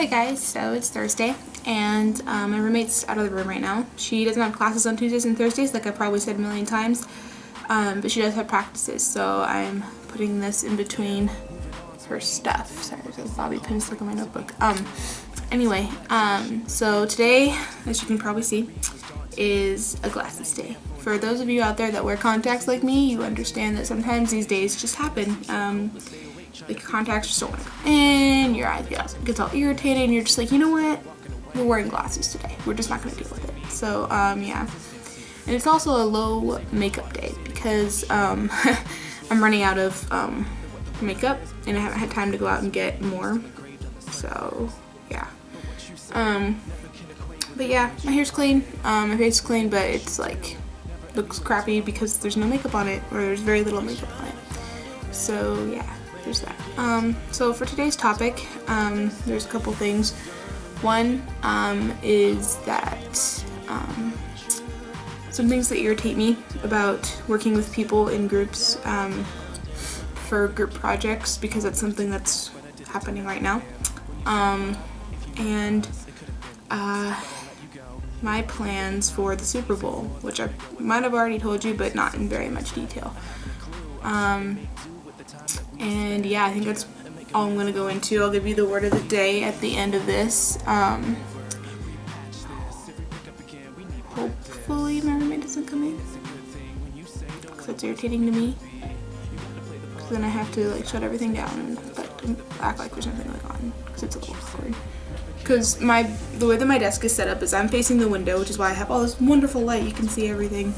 Hi guys, so it's Thursday and my roommate's out of the room right now. She doesn't have classes on Tuesdays and Thursdays like I probably said a million times, but she does have practices, so I'm putting this in between her stuff. Sorry, there's a bobby pin stuck in my notebook. Anyway, so today, as you can probably see, is a glasses day. For those of you out there that wear contacts like me, you understand that sometimes these days just happen. Like your contacts just don't want to come in, your eyes gets all irritated, and you're just like, you know what? We're wearing glasses today. We're just not going to deal with it. So, yeah. And it's also a low makeup day because I'm running out of makeup and I haven't had time to go out and get more. So, yeah. But yeah, my hair's clean. My face is clean, but it's like looks crappy because there's no makeup on it, or there's very little makeup on it. So, yeah. There's that. So for today's topic, there's a couple things. One is that some things that irritate me about working with people in groups for group projects, because that's something that's happening right now. And my plans for the Super Bowl, which I might have already told you, but not in very much detail. And yeah, I think that's all I'm going to go into. I'll give you the word of the day at the end of this. Hopefully my roommate doesn't come in, because that's irritating to me. Because then I have to like shut everything down and act like there's nothing going on, because it's a little awkward. Because the way that my desk is set up is I'm facing the window, which is why I have all this wonderful light. You can see everything.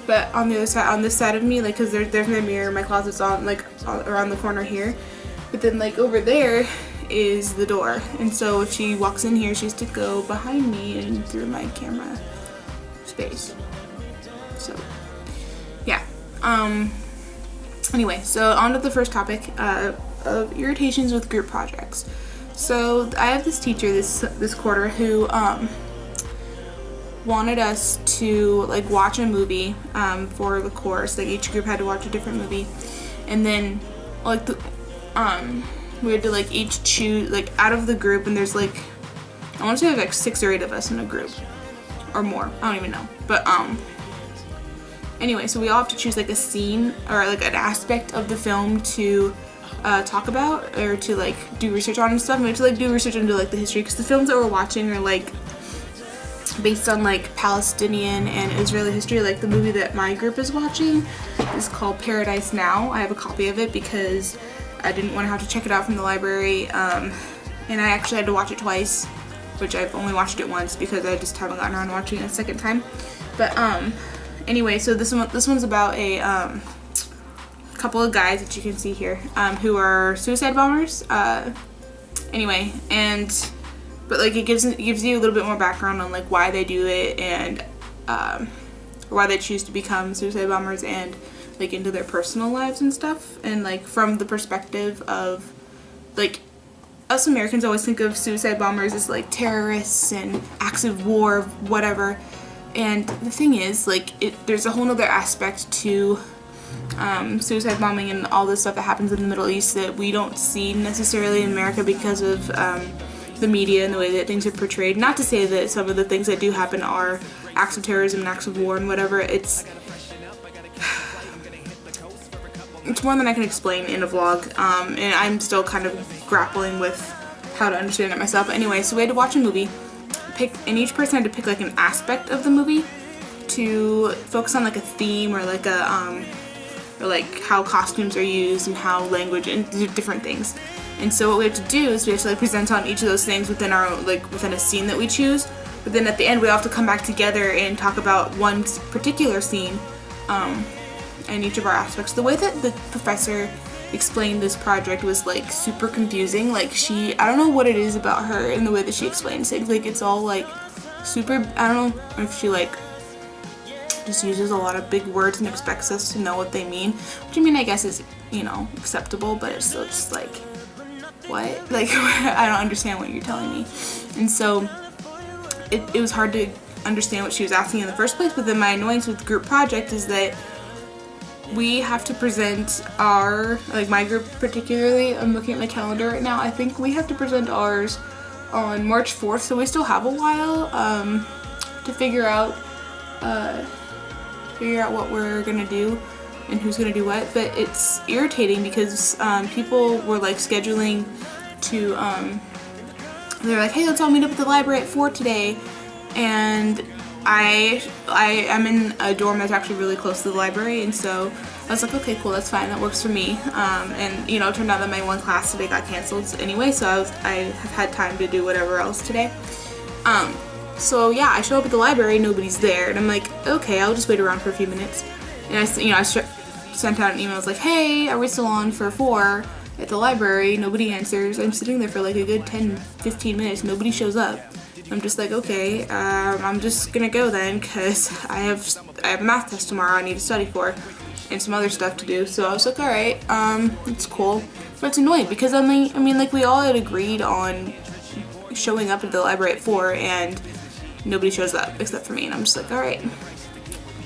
But on the other side, on this side of me, like, cause there's my mirror, my closet's on, like, around the corner here. But then, like, over there is the door. And so if she walks in here, she has to go behind me and through my camera space. So, yeah. Anyway, so on to the first topic of irritations with group projects. So I have this teacher this quarter who, wanted us to like watch a movie for the course. Like each group had to watch a different movie, and then like we had to like each choose like out of the group, and there's like I want to say there's like 6 or 8 of us in a group or more. I don't even know, but anyway, so we all have to choose like a scene or like an aspect of the film to talk about or to like do research on and stuff. And we have to like do research into like the history, because the films that we're watching are like based on like Palestinian and Israeli history. Like the movie that my group is watching is called Paradise Now. I have a copy of it because I didn't want to have to check it out from the library, and I actually had to watch it twice, which I've only watched it once because I just haven't gotten around to watching it a second time. But anyway, so this one's about a couple of guys that you can see here who are suicide bombers. Anyway, but like it gives you a little bit more background on like why they do it, and why they choose to become suicide bombers, and like into their personal lives and stuff. And like from the perspective of like us Americans always think of suicide bombers as like terrorists and acts of war, whatever. And the thing is, like there's a whole other aspect to suicide bombing and all this stuff that happens in the Middle East that we don't see necessarily in America because of the media and the way that things are portrayed. Not to say that some of the things that do happen are acts of terrorism and acts of war and whatever. It's more than I can explain in a vlog, and I'm still kind of grappling with how to understand it myself. But anyway, so we had to watch a movie, and each person had to pick like an aspect of the movie to focus on, like a theme or like a or like how costumes are used and how language and different things. And so what we have to do is we have to like present on each of those things within within a scene that we choose. But then at the end we all have to come back together and talk about one particular scene and each of our aspects. The way that the professor explained this project was like super confusing. Like I don't know what it is about her and the way that she explains things. Like it's all like super, I don't know if she like just uses a lot of big words and expects us to know what they mean. Which I mean, I guess is, you know, acceptable, but it's still just like, what? Like, I don't understand what you're telling me. And so it was hard to understand what she was asking in the first place. But then my annoyance with group project is that we have to present our, like my group particularly, I'm looking at my calendar right now, I think we have to present ours on March 4th, so we still have a while to figure out what we're gonna do and who's gonna do what. But it's irritating because people were like scheduling to they're like, hey, let's all meet up at the library at 4 today, and I'm in a dorm that's actually really close to the library, and so I was like, okay, cool, that's fine, that works for me. And you know, it turned out that my one class today got canceled anyway, so I have had time to do whatever else today. So yeah, I show up at the library, nobody's there, and I'm like, okay, I'll just wait around for a few minutes. And I sent out an email, I was like, hey, are we still on for 4 at the library? Nobody answers. I'm sitting there for like a good 10-15 minutes, nobody shows up. I'm just like, okay, I'm just gonna go then, because I have a math test tomorrow I need to study for, and some other stuff to do. So I was like, alright, it's cool. But it's annoying because I mean, like, we all had agreed on showing up at the library at 4, and nobody shows up except for me, and I'm just like, alright,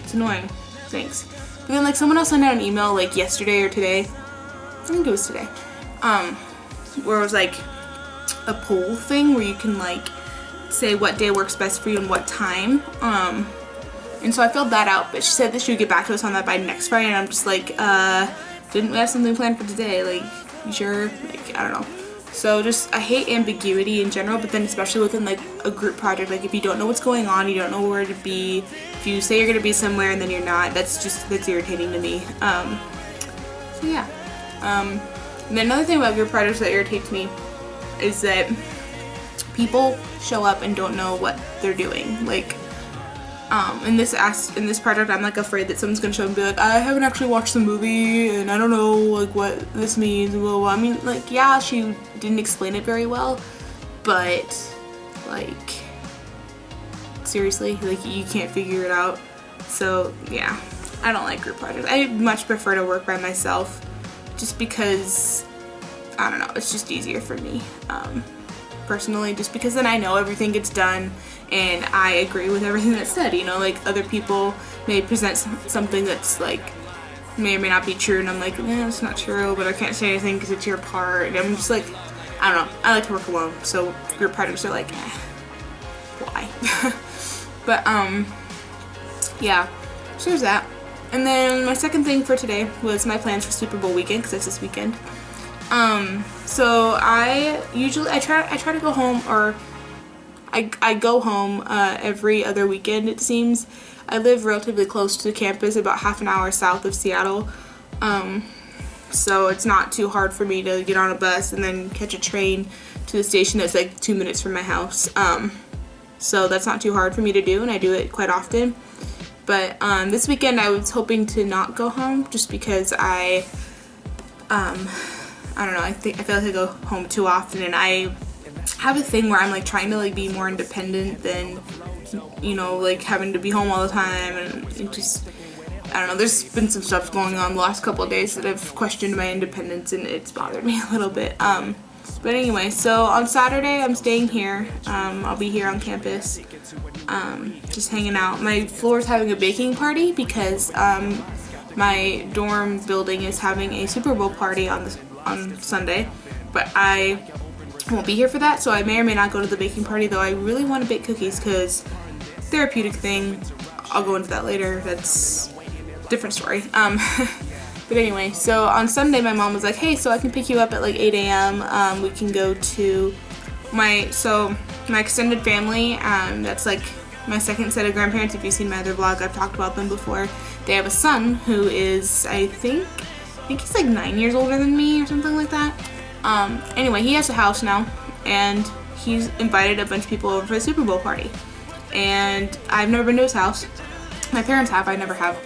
it's annoying, thanks. But then like someone else sent out an email like yesterday or today, I think it was today, where it was like a poll thing where you can like say what day works best for you and what time, and so I filled that out, but she said that she would get back to us on that by next Friday, and I'm just like, didn't we have something planned for today? Like, you sure? Like, I don't know. So just, I hate ambiguity in general, but then especially within like a group project, like if you don't know what's going on, you don't know where to be, if you say you're gonna be somewhere and then you're not, that's irritating to me. So yeah. And then another thing about group projects that irritates me is that people show up and don't know what they're doing. Like, in this project, I'm like afraid that someone's gonna show up and be like, I haven't actually watched the movie and I don't know like what this means. Well, I mean, like, yeah, she didn't explain it very well, but like, seriously, like, you can't figure it out. So yeah, I don't like group projects. I much prefer to work by myself, just because, I don't know, it's just easier for me, personally, just because then I know everything gets done and I agree with everything that's said. You know, like, other people may present something that's like may or may not be true, and I'm like, it's not true, but I can't say anything because it's your part, and I'm just like, I don't know, I like to work alone, so group projects are like, why? But yeah, so there's that. And then my second thing for today was my plans for Super Bowl weekend, because it's this weekend. So I try to go home, or I go home every other weekend, it seems. I live relatively close to campus, about half an hour south of Seattle, so it's not too hard for me to get on a bus and then catch a train to the station that's like 2 minutes from my house. So that's not too hard for me to do, and I do it quite often. But this weekend I was hoping to not go home, just because I don't know, I feel like I go home too often, and I have a thing where I'm like trying to like be more independent than, you know, like having to be home all the time, and it just, I don't know, there's been some stuff going on the last couple of days that have questioned my independence, and it's bothered me a little bit. But anyway, so on Saturday I'm staying here. I'll be here on campus, just hanging out. My floor is having a baking party because my dorm building is having a Super Bowl party on Sunday, but I won't be here for that, so I may or may not go to the baking party, though I really want to bake cookies because therapeutic thing. I'll go into that later. That's a different story. But anyway, so on Sunday my mom was like, hey, so I can pick you up at like 8 a.m. We can go to my extended family. That's like my second set of grandparents. If you've seen my other vlog, I've talked about them before. They have a son who is, I think he's like 9 years older than me or something like that. Anyway, he has a house now, and he's invited a bunch of people over for the Super Bowl party. And I've never been to his house. My parents have, I never have.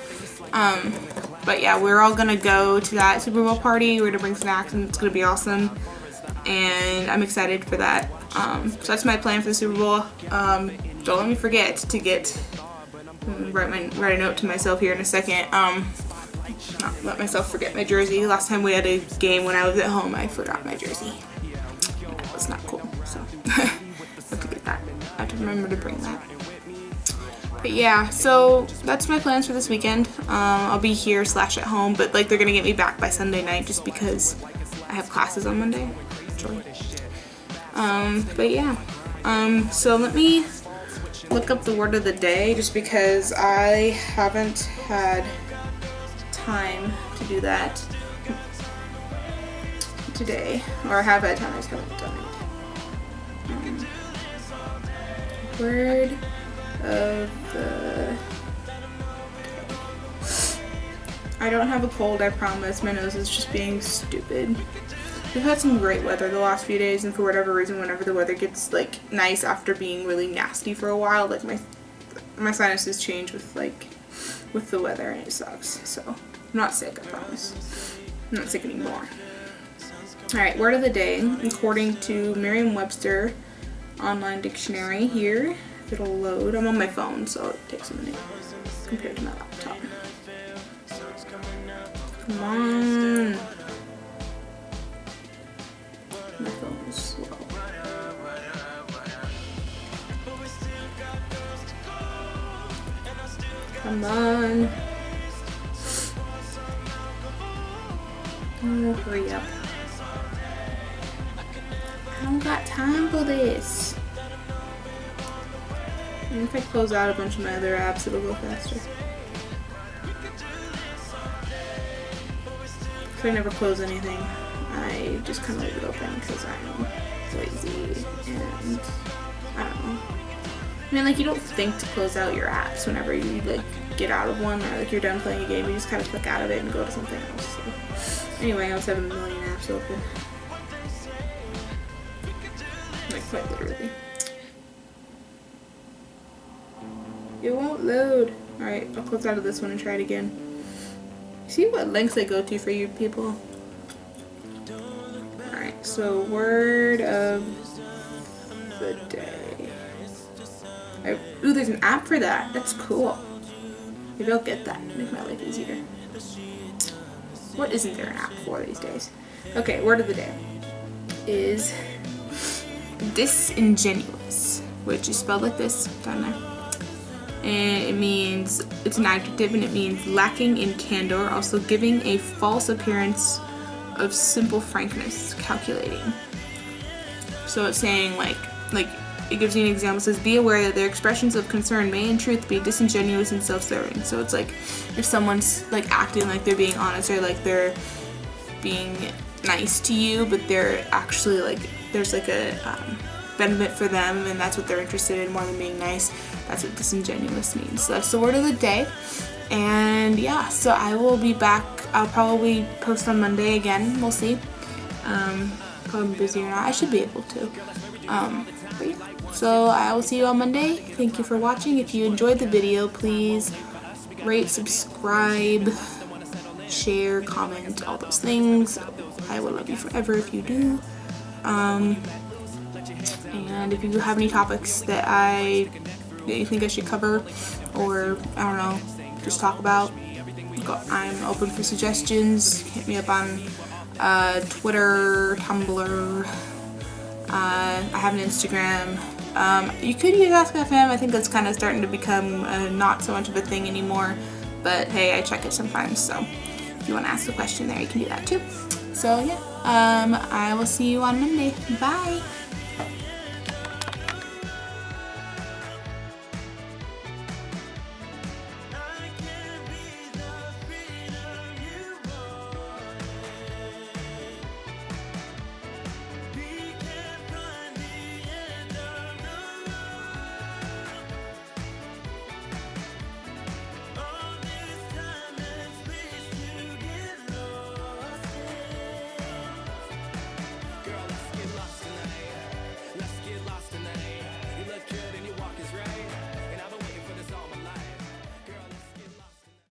But yeah, we're all gonna go to that Super Bowl party. We're gonna bring snacks, and it's gonna be awesome. And I'm excited for that. So that's my plan for the Super Bowl. Don't let me forget to write a note to myself here in a second. Not let myself forget my jersey. Last time we had a game when I was at home, I forgot my jersey. That was not cool, so I have to get that. I have to remember to bring that. But yeah, so that's my plans for this weekend. I'll be here / at home, but like they're gonna get me back by Sunday night just because I have classes on Monday, actually. But yeah, so let me look up the word of the day just because I haven't had time to do that today, or I have had time, I just haven't done it. Word of the day. I don't have a cold, I promise. My nose is just being stupid. We've had some great weather the last few days, and for whatever reason, whenever the weather gets like nice after being really nasty for a while, like my sinuses change with the weather, and it sucks. So I'm not sick, I promise. I'm not sick anymore. Alright, word of the day, according to Merriam-Webster online dictionary here. If it'll load. I'm on my phone, so it takes a minute compared to my laptop. Come on. My phone is slow. Come on. Oh, hurry up. I don't got time for this. And if I close out a bunch of my other apps, it'll go faster. If I never close anything, I just kind of leave it open because I'm lazy and I don't know. I mean, like, you don't think to close out your apps whenever you like get out of one or like you're done playing a game. You just kind of click out of it and go to something else. So, anyway, I also have a million apps open. Like, quite literally. It won't load. Alright, I'll close out of this one and try it again. See what lengths I go to for you people. Alright, so word of the day. Ooh, there's an app for that. That's cool. Maybe I'll get that. Make my life easier. What isn't there an app for these days? Okay, word of the day is disingenuous, which is spelled like this down there. And it means, it's an adjective, and it means lacking in candor, also giving a false appearance of simple frankness, calculating. So it's saying like it gives you an example. It says, be aware that their expressions of concern may in truth be disingenuous and self-serving. So it's like if someone's like acting like they're being honest or like they're being nice to you, but they're actually like, there's like a benefit for them and that's what they're interested in more than being nice. That's what disingenuous means. So that's the word of the day. And yeah, so I will be back. I'll probably post on Monday again. We'll see. Probably busy or not. I should be able to. But yeah. So I will see you on Monday. Thank you for watching. If you enjoyed the video, please rate, subscribe, share, comment, all those things. I will love you forever if you do. And if you have any topics that you think I should cover, or I don't know, just talk about, I'm open for suggestions. Hit me up on Twitter, Tumblr. I have an Instagram. You could use AskFM. I think that's kind of starting to become not so much of a thing anymore, but hey, I check it sometimes, so if you want to ask a question there, you can do that too. So yeah, I will see you on Monday. Bye!